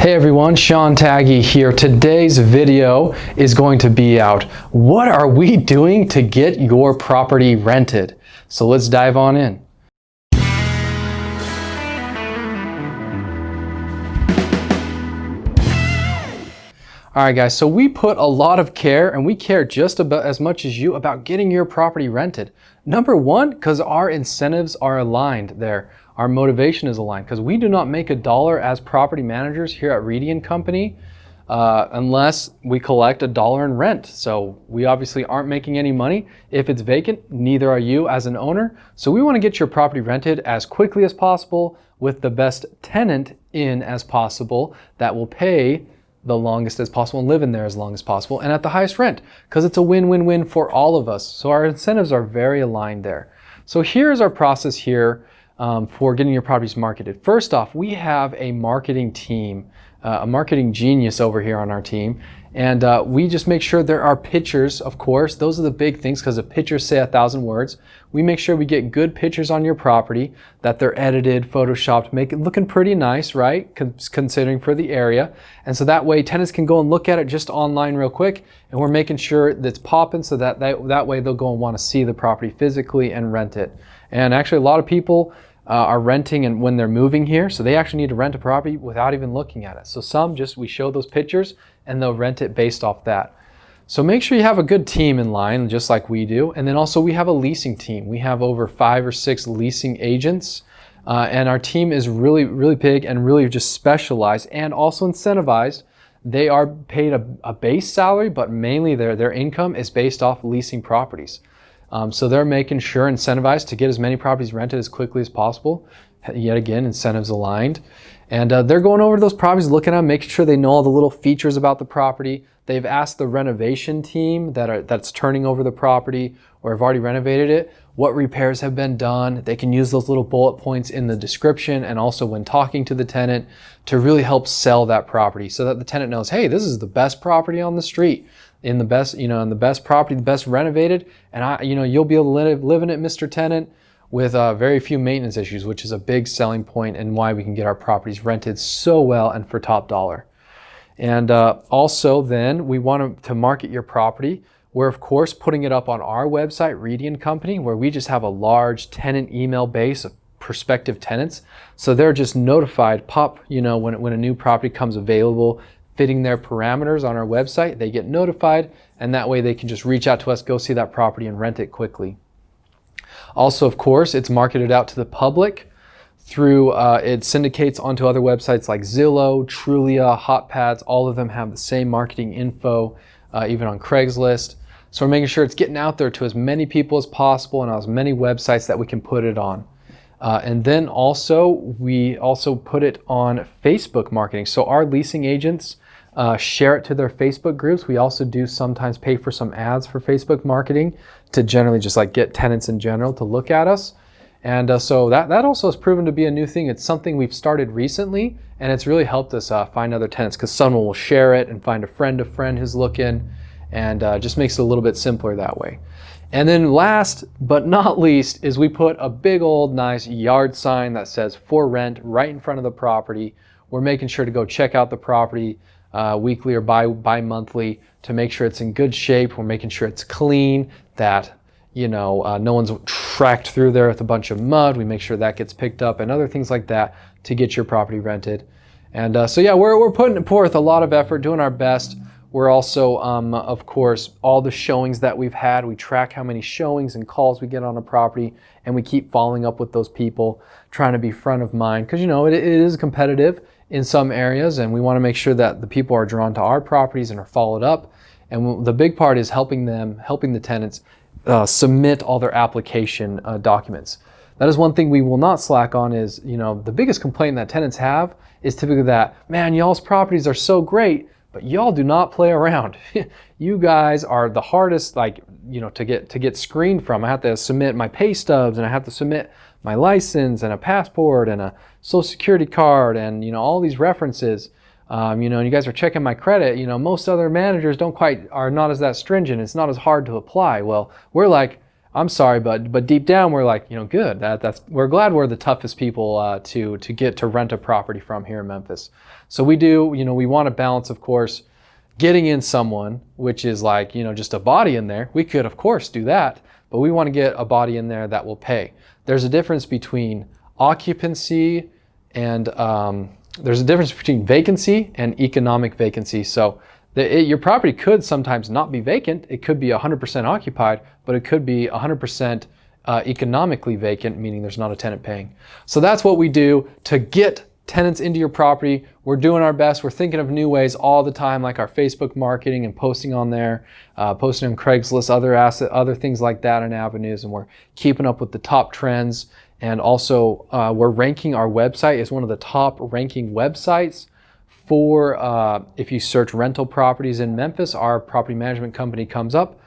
Hey everyone, Sean Taggy here. Today's video is going to be out, what are we doing to get your property rented? So let's dive on in. Alright guys, so we put a lot of care, and we care just about as much as you about getting your property rented. Number one, because our incentives are aligned there. Our motivation is aligned because we do not make a dollar as property managers here at Reedy and Company unless we collect a dollar in rent. So we obviously aren't making any money. If it's vacant, neither are you as an owner. So we want to get your property rented as quickly as possible with the best tenant in as possible that will pay the longest as possible and live in there as long as possible and at the highest rent, because it's a win-win-win for all of us. So our incentives are very aligned there. So here's our process here for getting your properties marketed. First off, we have a marketing team, a marketing genius over here on our team, and we just make sure there are pictures. Of course, those are the big things because the pictures say 1,000 words. We make sure we get good pictures on your property, that they're edited, photoshopped, make it looking pretty nice, right? Considering for the area. And so that way tenants can go and look at it just online real quick, and we're making sure that's popping so that way they'll go and want to see the property physically and rent it. And actually a lot of people are renting and when they're moving here, so they actually need to rent a property without even looking at it. So some just, we show those pictures and they'll rent it based off that. So make sure you have a good team in line, just like we do. And then also we have a leasing team. We have over 5 or 6 leasing agents, and our team is really, really big and really just specialized and also incentivized. They are paid a base salary, but mainly their income is based off leasing properties. So they're making sure incentivized to get as many properties rented as quickly as possible. Yet again, incentives aligned. And they're going over those properties, looking at them, making sure they know all the little features about the property. They've asked the renovation team that's turning over the property or have already renovated it, what repairs have been done. They can use those little bullet points in the description and also when talking to the tenant to really help sell that property so that the tenant knows, hey, this is the best property on the street. In the best, in the best property, the best renovated, and you'll be able to live in it, Mr. Tenant, with very few maintenance issues, which is a big selling point and why we can get our properties rented so well and for top dollar. And also then we want to market your property. We're of course putting it up on our website, Reedy and Company, where we just have a large tenant email base of prospective tenants. So they're just notified, when a new property comes available, fitting their parameters on our website, they get notified, and that way they can just reach out to us, go see that property and rent it quickly. Also, of course, it's marketed out to the public through, it syndicates onto other websites like Zillow, Trulia, HotPads. All of them have the same marketing info, even on Craigslist. So we're making sure it's getting out there to as many people as possible and on as many websites that we can put it on. And then also, we also put it on Facebook marketing. So our leasing agents share it to their Facebook groups. We also do sometimes pay for some ads for Facebook marketing to generally just like get tenants in general to look at us. And so that also has proven to be a new thing. It's something we've started recently, and it's really helped us find other tenants because someone will share it and find a friend who's looking, and just makes it a little bit simpler that way. And then last but not least is we put a big old nice yard sign that says for rent right in front of the property. We're making sure to go check out the property weekly or bi-monthly to make sure it's in good shape. We're making sure it's clean, that no one's tracked through there with a bunch of mud. We make sure that gets picked up and other things like that to get your property rented. And so yeah, we're putting forth a lot of effort, doing our best. We're also, of course, all the showings that we've had, we track how many showings and calls we get on a property, and we keep following up with those people, trying to be front of mind, because it is competitive in some areas, and we want to make sure that the people are drawn to our properties and are followed up. And the big part is helping the tenants submit all their application documents. That is one thing we will not slack on is, the biggest complaint that tenants have is typically that, man, y'all's properties are so great, but y'all do not play around. You guys are the hardest, to get screened from. I have to submit my pay stubs, and I have to submit my license and a passport and a social security card and all these references. And you guys are checking my credit. Most other managers are not as that stringent. It's not as hard to apply. Well, we're like, I'm sorry, but deep down we're like, good. We're glad we're the toughest people to get to rent a property from here in Memphis. So we do, we want to balance, of course, getting in someone, which is like, just a body in there. We could, of course, do that, but we want to get a body in there that will pay. There's a difference between occupancy and there's a difference between vacancy and economic vacancy. So your property could sometimes not be vacant. It could be 100% occupied, but it could be 100% economically vacant, meaning there's not a tenant paying. So that's what we do to get tenants into your property. We're doing our best. We're thinking of new ways all the time, like our Facebook marketing and posting on there, posting on Craigslist, other things like that and avenues. And we're keeping up with the top trends. And also we're ranking our website as one of the top ranking websites for if you search rental properties in Memphis. Our property management company comes up,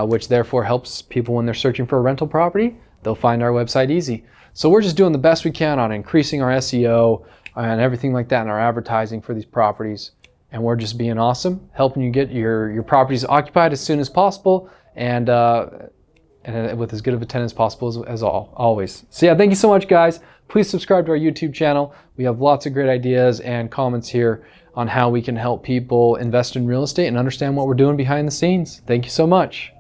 which therefore helps people when they're searching for a rental property. They'll find our website easy. So we're just doing the best we can on increasing our SEO and everything like that in our advertising for these properties. And we're just being awesome, helping you get your properties occupied as soon as possible and with as good of a tenant as possible as always. So yeah, thank you so much, guys. Please subscribe to our YouTube channel. We have lots of great ideas and comments here on how we can help people invest in real estate and understand what we're doing behind the scenes. Thank you so much.